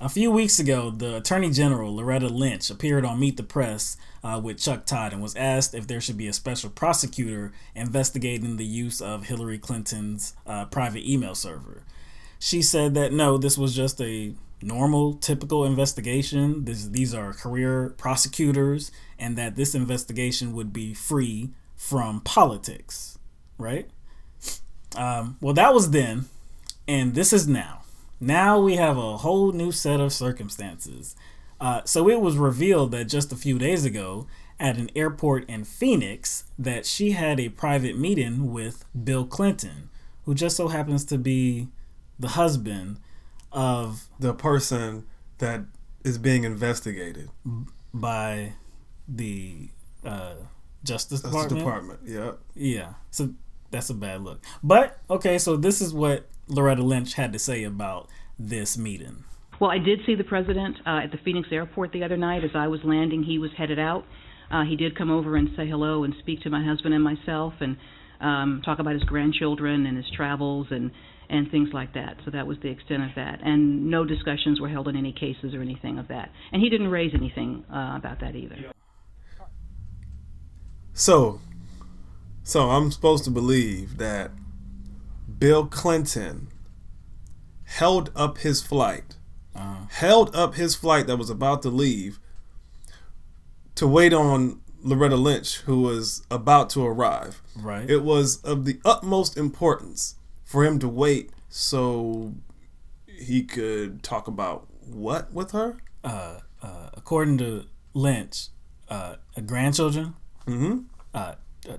A few weeks ago, the Attorney General, Loretta Lynch, appeared on Meet the Press with Chuck Todd and was asked if there should be a special prosecutor investigating the use of Hillary Clinton's private email server. She said that no, this was just a normal, typical investigation. These are career prosecutors, and that this investigation would be free from politics, right? Well, that was then, and this is now. Now we have a whole new set of circumstances. So it was revealed that just a few days ago at an airport in Phoenix that she had a private meeting with Bill Clinton, who just so happens to be the husband of the person that is being investigated by the Justice Department. Yeah. So that's a bad look. But okay, so this is what Loretta Lynch had to say about this meeting. Well, I did see the president at the Phoenix airport the other night. As I was landing, he was headed out. He did come over and say hello and speak to my husband and myself and talk about his grandchildren and his travels and things like that. So that was the extent of that. And no discussions were held in any cases or anything of that. And he didn't raise anything about that either. So I'm supposed to believe that Bill Clinton held up his flight that was about to leave to wait on Loretta Lynch, who was about to arrive. Right. It was of the utmost importance for him to wait so he could talk about what with her? According to Lynch, grandchildren,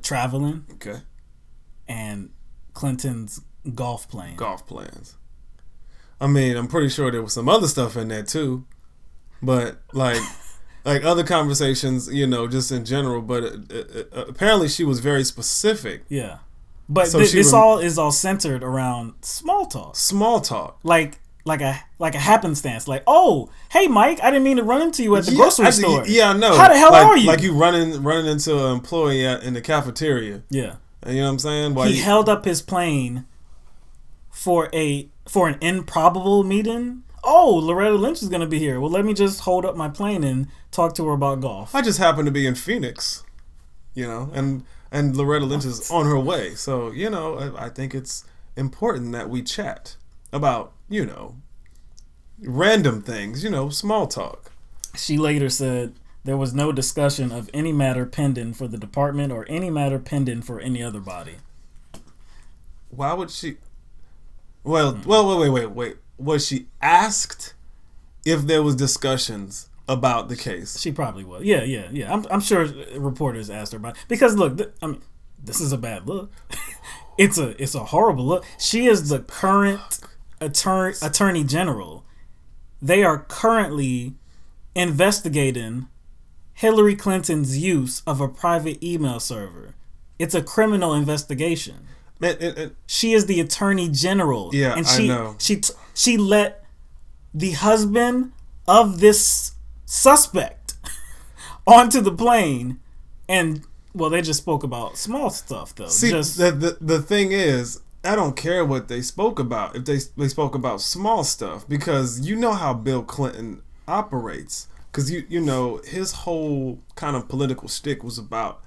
traveling, okay, and Clinton's golf plans. I mean, I'm pretty sure there was some other stuff in there too, but like other conversations, just in general. But apparently, she was very specific. Yeah, but so this all is all centered around small talk. Like a happenstance. Like, oh, hey, Mike, I didn't mean to run into you at the grocery store. Yeah, I know. How the hell are you? Like you running into an employee in the cafeteria. Yeah. You know what I'm saying? He held up his plane for an improbable meeting. Oh, Loretta Lynch is going to be here. Well, let me just hold up my plane and talk to her about golf. I just happened to be in Phoenix, and Loretta Lynch is on her way. So, I think it's important that we chat about, random things, small talk. She later said there was no discussion of any matter pending for the department or any matter pending for any other body. Why would she? Well, wait. Was she asked if there was discussions about the case? She probably was. Yeah. I'm sure reporters asked her about it. Because look, this is a bad look. It's a horrible look. She is the current attorney general. They are currently investigating Hillary Clinton's use of a private email server. It's a criminal investigation. She is the attorney general. Yeah, and I know. She let the husband of this suspect onto the plane, and they just spoke about small stuff though. See, the thing is, I don't care what they spoke about if they spoke about small stuff, because you know how Bill Clinton operates. Because his whole kind of political shtick was about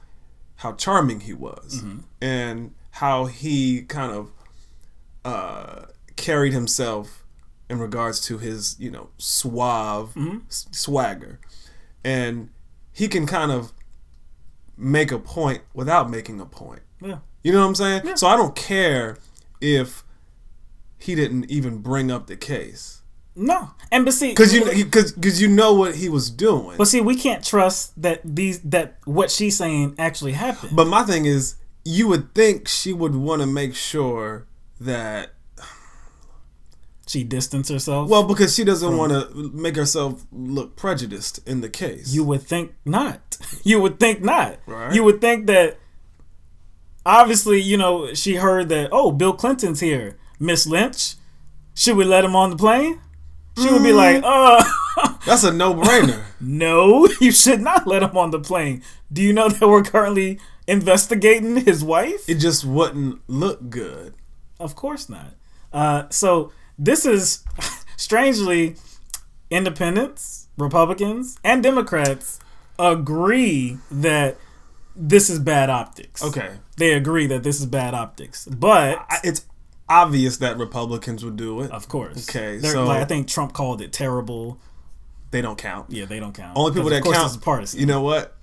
how charming he was, and how he kind of carried himself in regards to his, suave swagger. And he can kind of make a point without making a point. Yeah. You know what I'm saying? Yeah. So I don't care if he didn't even bring up the case. No, and but see, because you know what he was doing. But see, we can't trust that what she's saying actually happened. But my thing is, you would think she would want to make sure that she distanced herself. Well, because she doesn't want to make herself look prejudiced in the case. You would think not. You would think not. Right. You would think that. Obviously, she heard that. Oh, Bill Clinton's here, Miss Lynch. Should we let him on the plane? She would be like, That's a no-brainer. No, you should not let him on the plane. Do you know that we're currently investigating his wife? It just wouldn't look good. Of course not. So this is strangely independents, Republicans, and Democrats agree that this is bad optics. Okay. They agree that this is bad optics. But it's obvious that Republicans would do it. Of course. Okay. So I think Trump called it terrible. They don't count. Yeah, they don't count. Only people that count is partisan. You know what?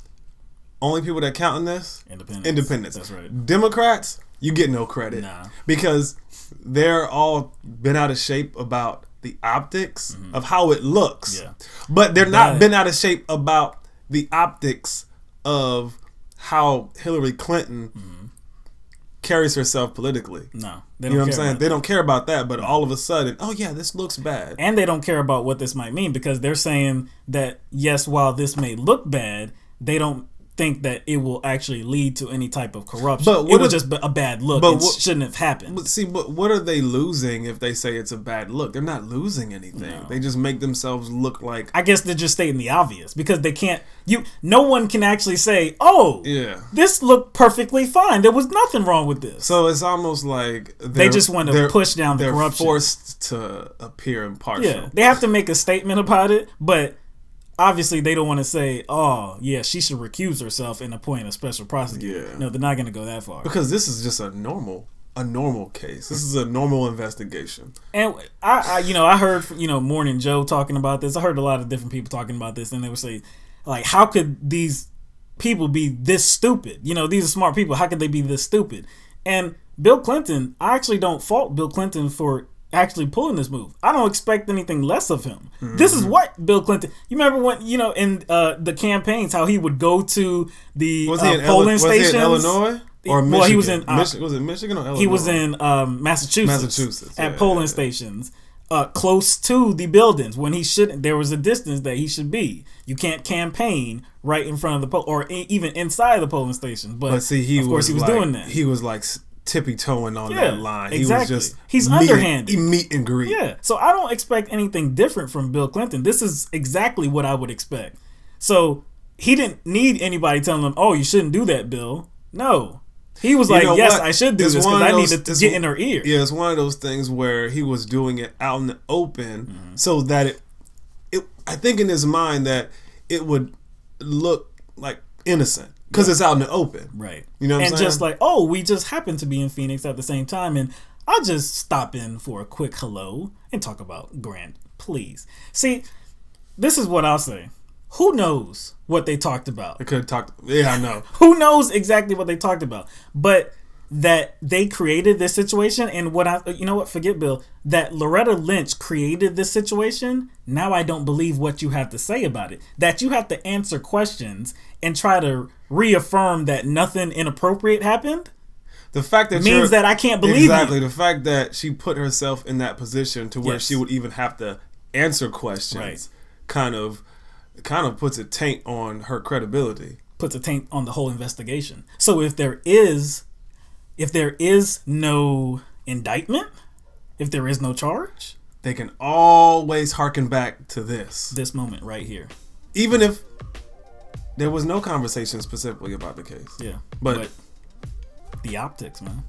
Only people that count in this? Independents. That's right. Democrats, you get no credit. Nah. Because they're all been out of shape about the optics of how it looks. Yeah. But they're not been out of shape about the optics of how Hillary Clinton carries herself politically. No. You know what I'm saying? They don't care about that, but all of a sudden, oh yeah, this looks bad. And they don't care about what this might mean because they're saying that, yes, while this may look bad, they don't think that it will actually lead to any type of corruption. But it was just a bad look. It shouldn't have happened. But what are they losing if they say it's a bad look? They're not losing anything. No. They just make themselves look like... I guess they're just stating the obvious because they can't... No one can actually say, oh, this looked perfectly fine. There was nothing wrong with this. So it's almost like... They just want to push down the corruption. They're forced to appear impartial. Yeah, they have to make a statement about it, but... Obviously, they don't want to say, oh, yeah, she should recuse herself and appoint a special prosecutor. Yeah. No, they're not going to go that far. Because this is just a normal case. This is a normal investigation. And I heard, Morning Joe talking about this. I heard a lot of different people talking about this, and they would say, like, how could these people be this stupid? These are smart people. How could they be this stupid? And Bill Clinton, I actually don't fault Bill Clinton for actually pulling this move. I don't expect anything less of him. This is what Bill Clinton... You remember when, in the campaigns, how he would go to the polling stations? Was he in Illinois? Or Michigan? Well, he was in... was it Michigan or Illinois? He was in Massachusetts at polling stations close to the buildings when he shouldn't... There was a distance that he should be. You can't campaign right in front of the... or even inside the polling station. But see, of course he was doing that. He was like... tippy-toeing on that line. Exactly. He was just he's underhanded. Meet and greet. Yeah. So I don't expect anything different from Bill Clinton. This is exactly what I would expect. So he didn't need anybody telling him, oh, you shouldn't do that, Bill. No. He was like, yes, I should do this because I need to get in her ear. Yeah, it's one of those things where he was doing it out in the open so that it I think in his mind that it would look like innocent. Because it's out in the open. Right. You know what I'm saying? And just like, oh, we just happened to be in Phoenix at the same time, and I'll just stop in for a quick hello and talk about Grant, please. See, this is what I'll say. Who knows what they talked about? They could have talked... Yeah, I know. Who knows exactly what they talked about? But that they created this situation, and forget Bill, that Loretta Lynch created this situation, now I don't believe what you have to say about it. That you have to answer questions and try to reaffirm that nothing inappropriate happened. The fact that means that I can't believe exactly you. The fact that she put herself in that position to where she would even have to answer questions kind of puts a taint on her credibility. Puts a taint on the whole investigation. So if there is no indictment, if there is no charge, they can always harken back to this moment right here. Even if there was no conversation specifically about the case. Yeah. But the optics, man.